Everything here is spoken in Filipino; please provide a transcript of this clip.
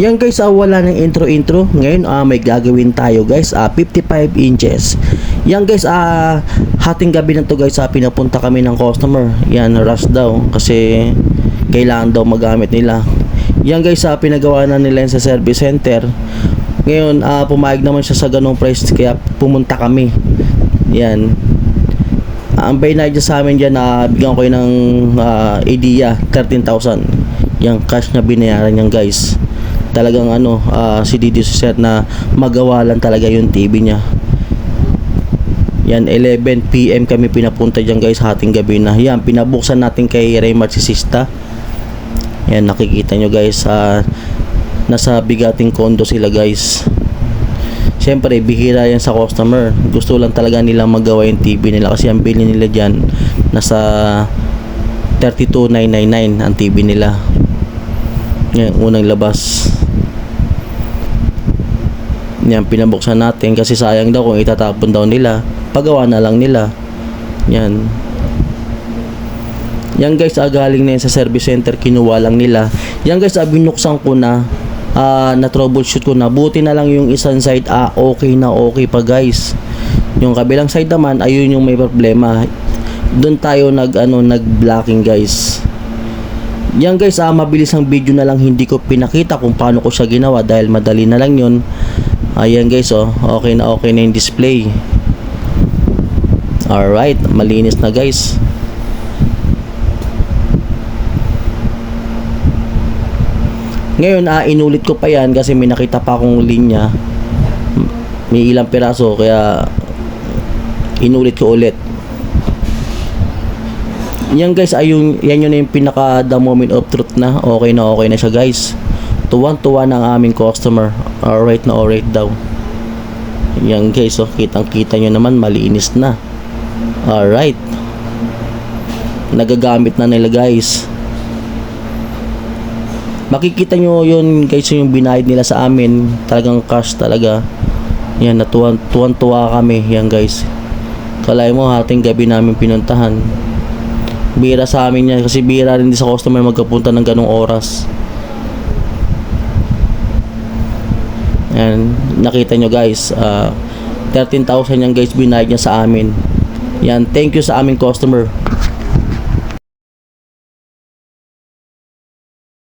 Yan guys, wala ng intro. Ngayon may gagawin tayo guys, 55 inches. Yan guys, hating gabi na to guys, pinapunta kami ng customer. Yan, rush daw kasi kailangan daw magamit nila. Yan guys, pinagawa na nila sa service center. Ngayon, pumayag naman siya sa ganong price kaya pumunta kami. Yan. Ang bayad niya sa amin dyan, bigyan ko ng idea, 13,000. Yung cash na binayaran niyan guys. Talagang si Didi Sir na magawa lang talaga yung TV niya. Yan, 11 PM kami pinapunta dyan guys, hating gabi na. Yan, pinabuksan natin kay Raymar Sisista. Yan, nakikita nyo guys, nasa bigating kondo sila guys. Siyempre, bihira yan sa customer. Gusto lang talaga nila magawa yung TV nila kasi ang bili nila dyan nasa 32,999 ang TV nila. Yan, unang labas. Yan, pinabuksan natin kasi sayang daw kung itatapon daw nila. Pagawa na lang nila. Yan. Yan guys, galing na yan sa service center, kinuha lang nila. Yan guys, binuksan ko na, na troubleshoot ko na. Buti na lang yung isang side, okay na okay pa guys. Yung kabilang side naman, ayun yung may problema. Doon tayo nag-blocking guys. Yan guys, mabilis ang video na lang, hindi ko pinakita kung paano ko siya ginawa dahil madali na lang yun. Ayan guys, okay na yung display. Alright, malinis na guys. Ngayon, inulit ko pa yan kasi may nakita pa akong linya. May ilang piraso kaya inulit ko ulit. Yan guys, yan yun na yung pinaka the moment of truth na okay na siya guys. Tuwang-tuwa ng aming customer. Alright na alright daw. Yan guys, kitang-kita nyo naman, malinis na. Alright. Nagagamit na nila guys. Makikita nyo yun guys, yung binayad nila sa amin. Talagang cash talaga. Yan, tuwan-tuwa kami. Yan guys. Kalay mo, hating gabi namin pinuntahan. Bira sa amin yan kasi bira rin sa customer magkapunta ng ganong oras. Yan, nakita nyo guys, 13,000 yan guys binayad niya sa amin. Yan, thank you sa aming customer.